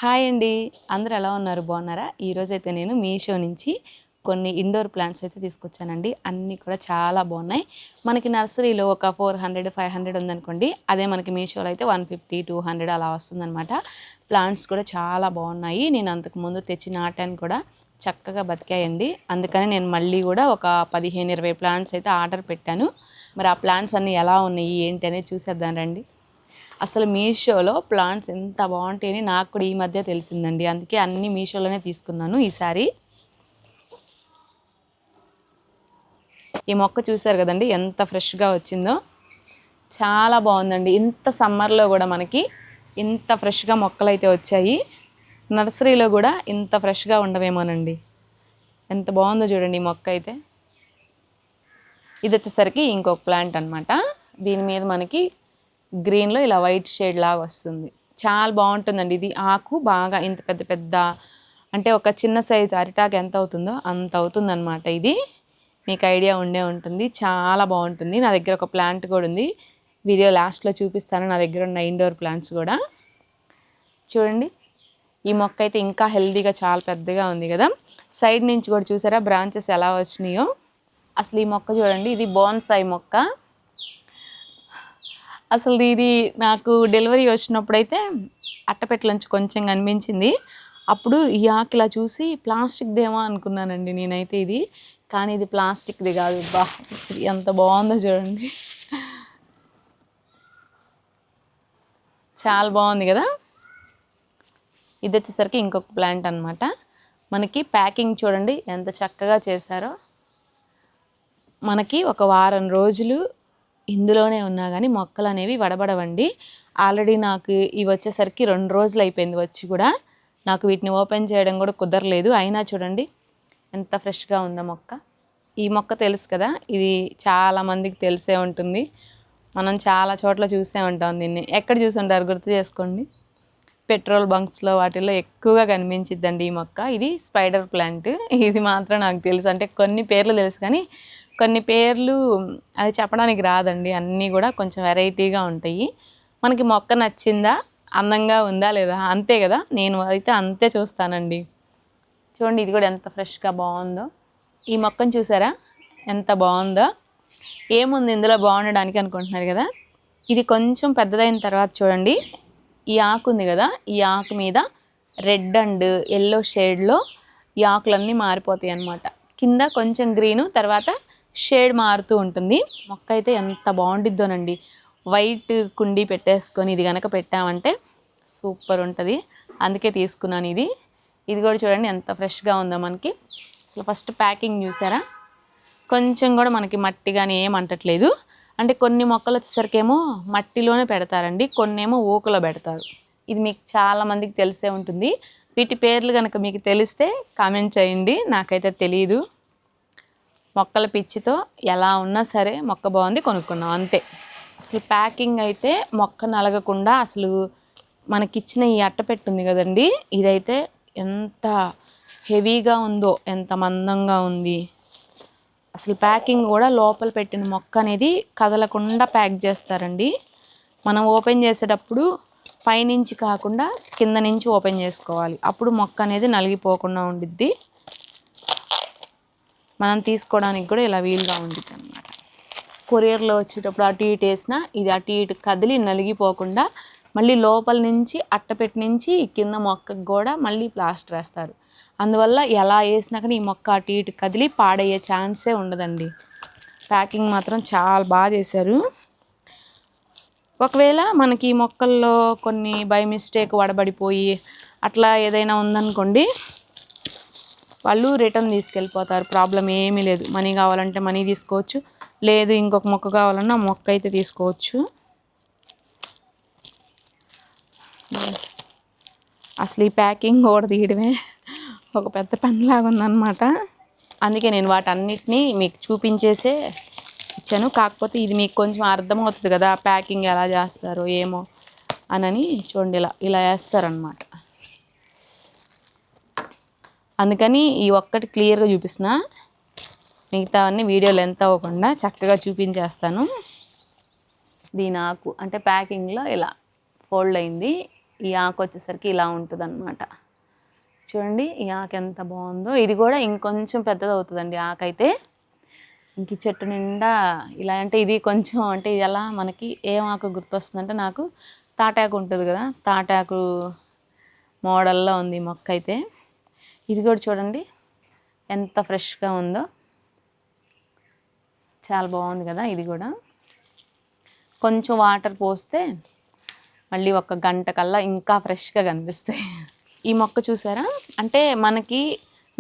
Hi అండి, అందరూ ఎలా ఉన్నారు? బాగున్నారా? ఈరోజైతే నేను మీషో నుంచి కొన్ని ఇండోర్ ప్లాంట్స్ అయితే తీసుకొచ్చానండి. అన్నీ కూడా చాలా బాగున్నాయి. మనకి నర్సరీలో ఒక 400, 500 ఉందనుకోండి, అదే మనకి మీషోలో అయితే 150, 200 అలా వస్తుందన్నమాట. ప్లాంట్స్ కూడా చాలా బాగున్నాయి. నేను అంతకుముందు తెచ్చి నాటాను కూడా, చక్కగా బతికాయండి. అందుకని నేను మళ్ళీ కూడా ఒక 15, 20 ప్లాంట్స్ అయితే ఆర్డర్ పెట్టాను. మరి ఆ ప్లాంట్స్ అన్నీ ఎలా ఉన్నాయి ఏంటి అనేది చూసేద్దాం రండి. అసలు మీషోలో ప్లాంట్స్ ఎంత బాగుంటాయని నాకు కూడా ఈ మధ్య తెలిసిందండి. అందుకే అన్ని మీషోలోనే తీసుకున్నాను ఈసారి. ఈ మొక్క చూసారు కదండి ఎంత ఫ్రెష్గా వచ్చిందో, చాలా బాగుందండి. ఇంత సమ్మర్లో కూడా మనకి ఇంత ఫ్రెష్గా మొక్కలు అయితే వచ్చాయి. నర్సరీలో కూడా ఇంత ఫ్రెష్గా ఉండవేమోనండి. ఎంత బాగుందో చూడండి ఈ మొక్క అయితే. ఇది వచ్చేసరికి ఇంకొక ప్లాంట్ అనమాట. దీని మీద మనకి గ్రీన్లో ఇలా వైట్ షేడ్ లాగా వస్తుంది. చాలా బాగుంటుందండి. ఇది ఆకు బాగా ఇంత పెద్ద పెద్ద, అంటే ఒక చిన్న సైజు అరిటాకు ఎంత అవుతుందో అంత అవుతుందన్నమాట. ఇది మీకు ఐడియా ఉండే ఉంటుంది. చాలా బాగుంటుంది. నా దగ్గర ఒక ప్లాంట్ కూడా ఉంది, వీడియో లాస్ట్లో చూపిస్తాను. నా దగ్గర ఉన్న ఇండోర్ ప్లాంట్స్ కూడా చూడండి. ఈ మొక్క అయితే ఇంకా హెల్తీగా చాలా పెద్దగా ఉంది కదా. సైడ్ నుంచి కూడా చూసారా బ్రాంచెస్ ఎలా వచ్చినాయో. అసలు ఈ మొక్క చూడండి, ఇది బోన్సాయి మొక్క. అసలు ఇది నాకు డెలివరీ వచ్చినప్పుడైతే అట్టపెట్టలోంచి కొంచెం కనిపించింది. అప్పుడు ఈ ఆకు ఇలా చూసి ప్లాస్టిక్దేమో అనుకున్నానండి నేనైతే ఇది. కానీ ఇది ప్లాస్టిక్ది కాదు. బా ఎంత బాగుందో చూడండి, చాలా బాగుంది కదా. ఇది వచ్చేసరికి ఇంకొక ప్లాంట్ అనమాట. మనకి ప్యాకింగ్ చూడండి ఎంత చక్కగా చేశారో. మనకి ఒక వారం రోజులు ఇందులోనే ఉన్నా కానీ మొక్కలు అనేవి వడబడవండి. ఆల్రెడీ నాకు ఇవి వచ్చేసరికి 2 రోజులు అయిపోయింది వచ్చి కూడా. నాకు వీటిని ఓపెన్ చేయడం కూడా కుదరలేదు. అయినా చూడండి ఎంత ఫ్రెష్గా ఉందో మొక్క. ఈ మొక్క తెలుసు కదా, ఇది చాలామందికి తెలిసే ఉంటుంది. మనం చాలా చోట్ల చూసే ఉంటాం దీన్ని. ఎక్కడ చూసి ఉంటారు గుర్తు చేసుకోండి. పెట్రోల్ బంక్స్లో వాటిల్లో ఎక్కువగా కనిపించిద్దండి ఈ మొక్క. ఇది స్పైడర్ ప్లాంట్. ఇది మాత్రం నాకు తెలుసు. అంటే కొన్ని పేర్లు తెలుసు కానీ కొన్ని పేర్లు అది చెప్పడానికి రాదండి. అన్నీ కూడా కొంచెం వెరైటీగా ఉంటాయి. మనకి మొక్క నచ్చిందా, అందంగా ఉందా లేదా, అంతే కదా. నేను అయితే అంతే చూస్తానండి. చూడండి ఇది కూడా ఎంత ఫ్రెష్గా బాగుందో. ఈ మొక్కను చూసారా ఎంత బాగుందో. ఏముంది ఇందులో బాగుండడానికి అనుకుంటున్నారు కదా. ఇది కొంచెం పెద్దదైన తర్వాత చూడండి, ఈ ఆకు ఉంది కదా, ఈ ఆకు మీద రెడ్ అండ్ ఎల్లో షేడ్లో ఈ ఆకులన్నీ మారిపోతాయి అన్నమాట. కింద కొంచెం గ్రీను, తర్వాత షేడ్ మారుతూ ఉంటుంది. మొక్క అయితే ఎంత బాగుండిద్దోనండి. వైట్ కుండీ పెట్టేసుకొని ఇది కనుక పెట్టామంటే సూపర్ ఉంటుంది. అందుకే తీసుకున్నాను ఇది. ఇది కూడా చూడండి ఎంత ఫ్రెష్గా ఉందో మనకి. అసలు ఫస్ట్ ప్యాకింగ్ చూసారా, కొంచెం కూడా మనకి మట్టి కానీ ఏం అంటట్లేదు. అంటే కొన్ని మొక్కలు వచ్చేసరికి ఏమో మట్టిలోనే పెడతారండి, కొన్ని ఏమో ఊకలో పెడతారు. ఇది మీకు చాలామందికి తెలిసే ఉంటుంది. వీటి పేర్లు కనుక మీకు తెలిస్తే కామెంట్ చేయండి. నాకైతే తెలియదు. మొక్కల పిచ్చితో ఎలా ఉన్నా సరే మొక్క బాగుంది కొనుక్కున్నాం అంతే. అసలు ప్యాకింగ్ అయితే మొక్క నలగకుండా, అసలు మనకిచ్చిన ఈ అట్టపెట్టు ఉంది కదండి, ఇదైతే ఎంత హెవీగా ఉందో, ఎంత మందంగా ఉంది. అసలు ప్యాకింగ్ కూడా లోపల పెట్టిన మొక్క అనేది కదలకుండా ప్యాక్ చేస్తారండి. మనం ఓపెన్ చేసేటప్పుడు పైనుంచి కాకుండా కింద నుంచి ఓపెన్ చేసుకోవాలి. అప్పుడు మొక్క అనేది నలిగిపోకుండా ఉండిద్ది. మనం తీసుకోవడానికి కూడా ఇలా వీలుగా ఉండిద్ది అనమాట. కొరియర్లో వచ్చేటప్పుడు అటు ఇటు వేసినా ఇది అటు ఇటు కదిలి నలిగిపోకుండా మళ్ళీ లోపల నుంచి అట్టపెట్టి నుంచి కింద మొక్కకు కూడా మళ్ళీ ప్లాస్టర్ వేస్తారు. అందువల్ల ఎలా వేసినా కానీ ఈ మొక్క అటు ఇటు కదిలి పాడయ్యే ఛాన్సే ఉండదండి. ప్యాకింగ్ మాత్రం చాలా బాగా చేశారు. ఒకవేళ మనకి ఈ మొక్కల్లో కొన్ని బై మిస్టేక్ వడబడిపోయి అట్లా ఏదైనా ఉందనుకోండి, వాళ్ళు రిటర్న్ తీసుకెళ్ళిపోతారు. ప్రాబ్లం ఏమీ లేదు. మనీ కావాలంటే మనీ తీసుకోవచ్చు, లేదు ఇంకొక మొక్క కావాలన్నా మొక్క అయితే తీసుకోవచ్చు. అసలు ఈ ప్యాకింగ్ కూడా తీయడమే ఒక పెద్ద పనిలాగా ఉందన్నమాట. అందుకే నేను వాటన్నిటినీ మీకు చూపించేసే ఇచ్చాను. కాకపోతే ఇది మీకు కొంచెం అర్థమవుతుంది కదా ప్యాకింగ్ ఎలా చేస్తారో ఏమో అనని. చూడండి ఇలా ఇలా వేస్తారనమాట. అందుకని ఈ ఒక్కటి క్లియర్గా చూపిస్తున్న, మిగతావన్నీ వీడియో లెంత్ అవ్వకుండా చక్కగా చూపించేస్తాను. దీని ఆకు అంటే ప్యాకింగ్లో ఇలా ఫోల్డ్ అయింది. ఈ ఆకు వచ్చేసరికి ఇలా ఉంటుందన్నమాట. చూడండి ఈ ఆకు ఎంత బాగుందో. ఇది కూడా ఇంకొంచెం పెద్దది అవుతుందండి ఆకైతే. ఇంక ఈ చెట్టు నిండా ఇలా అంటే ఇది కొంచెం అంటే ఎలా మనకి ఏం ఆకు గుర్తొస్తుందంటే నాకు తాటాకు ఉంటుంది కదా, తాటాకు మోడల్లో ఉంది ఈ మొక్క అయితే. ఇది కూడా చూడండి ఎంత ఫ్రెష్గా ఉందో, చాలా బాగుంది కదా. ఇది కూడా కొంచెం వాటర్ పోస్తే మళ్ళీ ఒక గంట కల్లా ఇంకా ఫ్రెష్గా కనిపిస్తాయి. ఈ మొక్క చూసారా, అంటే మనకి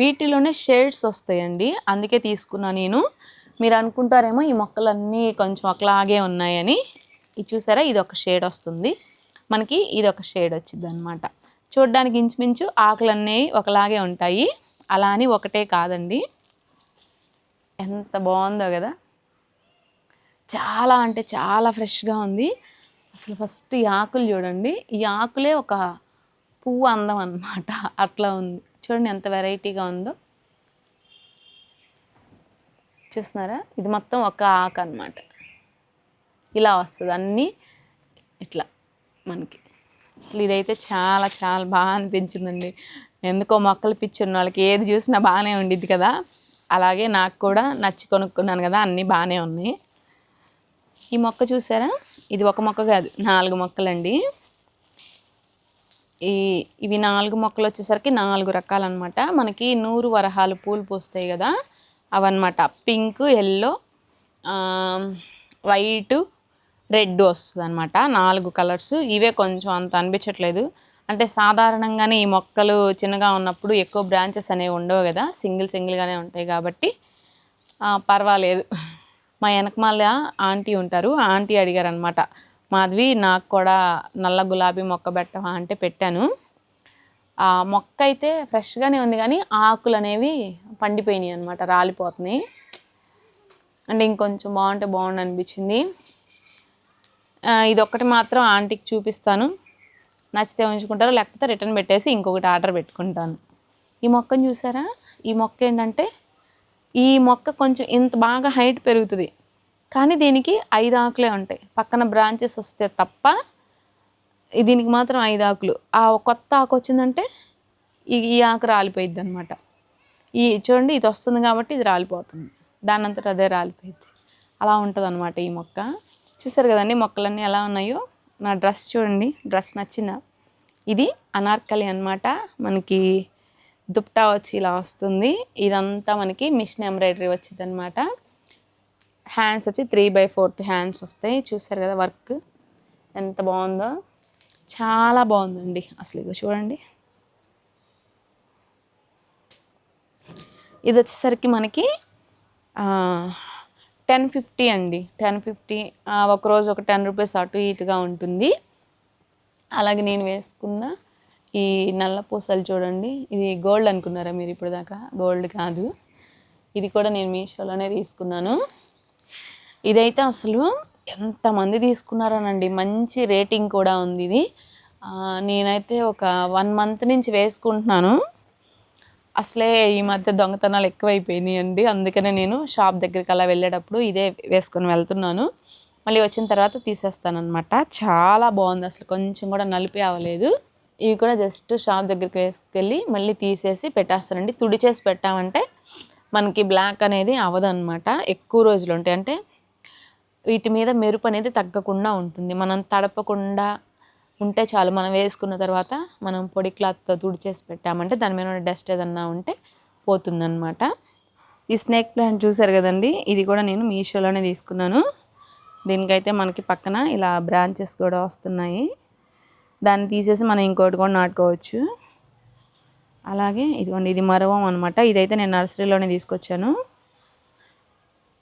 వీటిలోనే షేడ్స్ వస్తాయండి, అందుకే తీసుకున్నా నేను. మీరు అనుకుంటారేమో ఈ మొక్కలన్నీ కొంచెం ఒకలాగే ఉన్నాయని. ఇది చూసారా, ఇది ఒక షేడ్ వస్తుంది మనకి, ఇది ఒక షేడ్ వచ్చింది అనమాట. చూడడానికి ఇంచుమించు ఆకులన్నీ ఒకలాగే ఉంటాయి, అలా అని ఒకటే కాదండి. ఎంత బాగుందో కదా, చాలా అంటే చాలా ఫ్రెష్గా ఉంది అసలు. ఫస్ట్ ఈ ఆకులు చూడండి, ఈ ఆకులే ఒక పువ్వు అందం అన్నమాట, అట్లా ఉంది. చూడండి ఎంత వెరైటీగా ఉందో, చూస్తున్నారా. ఇది మొత్తం ఒక ఆకు అన్నమాట, ఇలా వస్తుంది అన్నీ ఇట్లా మనకి. అసలు ఇదైతే చాలా చాలా బాగా అనిపించిందండి. ఎందుకో మొక్కలు పిచ్చి ఉన్న వాళ్ళకి ఏది చూసినా బాగానే ఉండిద్ది కదా, అలాగే నాకు కూడా నచ్చి కొనుక్కున్నాను కదా, అన్నీ బాగానే ఉన్నాయి. ఈ మొక్క చూసారా, ఇది ఒక మొక్క కాదు 4 మొక్కలండి. ఇవి 4 మొక్కలు వచ్చేసరికి 4 రకాలన్నమాట. మనకి 100 వరహాలు పూలు పూస్తాయి కదా, అవన్నమాట. పింక్, ఎల్లో, వైటు, రెడ్ వస్తుంది అనమాట, 4 కలర్స్. ఇవే కొంచెం అంత అనిపించట్లేదు, అంటే సాధారణంగానే ఈ మొక్కలు చిన్నగా ఉన్నప్పుడు ఎక్కువ బ్రాంచెస్ అనేవి ఉండవు కదా, సింగిల్గానే ఉంటాయి కాబట్టి పర్వాలేదు. మా వెనకమాల ఆంటీ ఉంటారు, ఆంటీ అడిగారు అనమాట, మాధవి నాకు కూడా నల్ల గులాబీ మొక్క పెట్టవా అంటే పెట్టాను. ఆ మొక్క అయితే ఫ్రెష్గానే ఉంది కానీ ఆకులు అనేవి పండిపోయినాయి అనమాట, రాలిపోతున్నాయి. అంటే ఇంకొంచెం బాగుంటే బాగుండు అనిపించింది. ఇది ఒక్కటి మాత్రం ఆంటీకి చూపిస్తాను, నచ్చితే ఉంచుకుంటారు, లేకపోతే రిటర్న్ పెట్టేసి ఇంకొకటి ఆర్డర్ పెట్టుకుంటాను. ఈ మొక్కను చూసారా, ఈ మొక్క ఏంటంటే ఈ మొక్క కొంచెం ఇంత బాగా హైట్ పెరుగుతుంది కానీ దీనికి 5 ఆకులే ఉంటాయి, పక్కన బ్రాంచెస్ వస్తే తప్ప దీనికి మాత్రం 5 ఆకులు. ఆ కొత్త ఆకు వచ్చిందంటే ఈ ఆకు రాలిపోయిద్ది అనమాట. ఈ చూడండి ఇది వస్తుంది కాబట్టి ఇది రాలిపోతుంది, దాని అంతటా అదే రాలిపోయిద్ది, అలా ఉంటుంది అనమాట ఈ మొక్క. చూసారు కదండి మొక్కలన్నీ ఎలా ఉన్నాయో. నా డ్రెస్ చూడండి, డ్రెస్ నచ్చిందా. ఇది అనార్కలి అనమాట, మనకి దుప్టా వచ్చి ఇలా వస్తుంది. ఇదంతా మనకి మిషన్ ఎంబ్రాయిడరీ వచ్చింది అనమాట. హ్యాండ్స్ వచ్చి 3/4 హ్యాండ్స్ వస్తాయి. చూసారు కదా వర్క్ ఎంత బాగుందో, చాలా బాగుందండి అసలు. ఇక చూడండి, ఇది వచ్చేసరికి మనకి 1050 అండి, 1050. ఒకరోజు ఒక 10 రూపీస్ అటు ఇటుగా ఉంటుంది. అలాగే నేను వేసుకున్న ఈ నల్ల పూసలు చూడండి, ఇది గోల్డ్ అనుకున్నారా మీరు ఇప్పుడు దాకా, గోల్డ్ కాదు, ఇది కూడా నేను మీషోలోనే తీసుకున్నాను. ఇదైతే అసలు ఎంతమంది తీసుకున్నారనండి, మంచి రేటింగ్ కూడా ఉంది ఇది. నేనైతే ఒక 1 మంత్ నుంచి వేసుకుంటున్నాను. అసలే ఈ మధ్య దొంగతనాలు ఎక్కువైపోయినాయి అండి, అందుకనే నేను షాప్ దగ్గరికి అలా వెళ్ళేటప్పుడు ఇదే వేసుకొని వెళ్తున్నాను, మళ్ళీ వచ్చిన తర్వాత తీసేస్తానమాట. చాలా బాగుంది అసలు, కొంచెం కూడా నలిపి అవ్వలేదు. ఇవి కూడా జస్ట్ షాప్ దగ్గరికి వేసుకెళ్ళి మళ్ళీ తీసేసి పెట్టేస్తానండి. తుడిచేసి పెట్టామంటే మనకి బ్లాక్ అనేది అవ్వదన్నమాట, ఎక్కువ రోజులు ఉంటాయి. అంటే వీటి మీద మెరుపు అనేది తగ్గకుండా ఉంటుంది, మనం తడపకుండా ఉంటే చాలు. మనం వేసుకున్న తర్వాత మనం పొడి క్లాత్తో తుడిచేసి పెట్టామంటే దాని మీద డస్ట్ ఏదన్నా ఉంటే పోతుందన్నమాట. ఈ స్నేక్ ప్లాంట్ చూసారు కదండి, ఇది కూడా నేను మీషోలోనే తీసుకున్నాను. దీనికైతే మనకి పక్కన ఇలా బ్రాంచెస్ కూడా వస్తున్నాయి, దాన్ని తీసేసి మనం ఇంకోటి కూడా నాటుకోవచ్చు. అలాగే ఇదిగోండి, ఇది మరవం అనమాట, ఇదైతే నేను నర్సరీలోనే తీసుకొచ్చాను.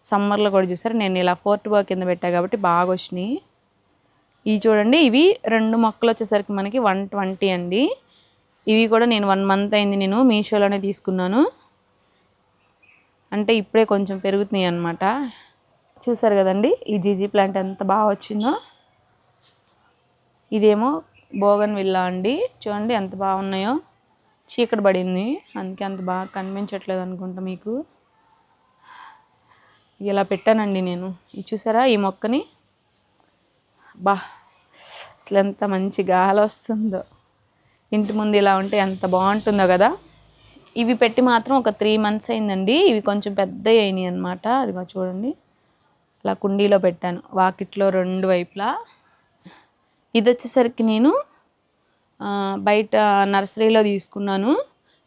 సమ్మర్లో కూడా చూసారు నేను ఇలా 4 కింద పెట్టా కాబట్టి బాగా వచ్చినాయి. ఇవి చూడండి, ఇవి 2 మొక్కలు వచ్చేసరికి మనకి 120 అండి. ఇవి కూడా నేను 1 మంత్ అయింది నేను మీషోలోనే తీసుకున్నాను, అంటే ఇప్పుడే కొంచెం పెరుగుతున్నాయి అన్నమాట. చూసారు కదండి ఈ జీజీ ప్లాంట్ ఎంత బాగా వచ్చిందో. ఇదేమో బోగన్ విల్లా అండి, చూడండి ఎంత బాగున్నాయో. చీకటి పడింది అందుకే అంత బాగా కనిపించట్లేదు అనుకుంటా మీకు. ఇలా పెట్టానండి నేను. ఇది చూసారా ఈ మొక్కని, బా అసలు ఎంత మంచి గాలి వస్తుందో. ఇంటి ముందు ఇలా ఉంటే ఎంత బాగుంటుందో కదా. ఇవి పెట్టి మాత్రం ఒక 3 months అయిందండి. ఇవి కొంచెం పెద్ద అయినాయి అనమాట. అదిగో చూడండి, అలా కుండీలో పెట్టాను వాకిట్లో 2 వైపులా. ఇది వచ్చేసరికి నేను బయట నర్సరీలో తీసుకున్నాను.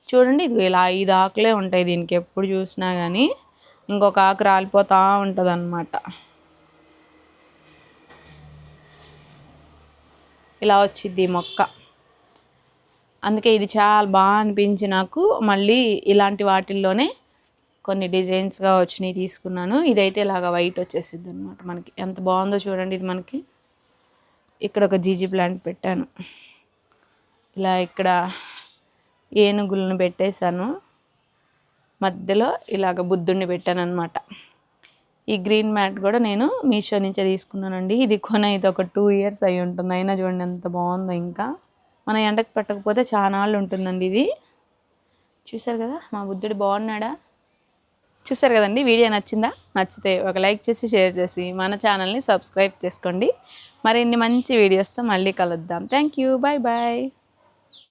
చూడండి, ఇది ఇలా 5 ఆకులే ఉంటాయి దీనికి ఎప్పుడు చూసినా కానీ. ఇంకొక ఆకు రాలిపోతూ ఉంటుంది అన్నమాట. ఇలా వచ్చింది మొక్క. అందుకే ఇది చాలా బాగా అనిపించి నాకు మళ్ళీ ఇలాంటి వాటిల్లోనే కొన్ని డిజైన్స్గా వచ్చినాయి తీసుకున్నాను. ఇదైతే ఇలాగ వైట్ వచ్చేసిద్ది అనమాట మనకి. ఎంత బాగుందో చూడండి. ఇది మనకి ఇక్కడ ఒక జీజీ ప్లాంట్ పెట్టాను. ఇలా ఇక్కడ ఏనుగులను పెట్టేశాను. మధ్యలో ఇలాగ బుద్ధుడిని పెట్టాను అనమాట. ఈ గ్రీన్ మ్యాట్ కూడా నేను మీషో నుంచే తీసుకున్నానండి. ఇది ఇది ఒక 2 years అయి ఉంటుంది. అయినా చూడండి ఎంత బాగుందో. ఇంకా మన ఎండకు పెట్టకపోతే చాలా నాళ్ళు ఉంటుందండి ఇది. చూసారు కదా మా బుద్ధుడు బాగున్నాడా. చూసారు కదండి. వీడియో నచ్చిందా? నచ్చితే ఒక లైక్ చేసి షేర్ చేసి మన ఛానల్ని సబ్స్క్రైబ్ చేసుకోండి. మరిన్ని మంచి వీడియోస్తో మళ్ళీ కలుద్దాం. Thank you. Bye bye.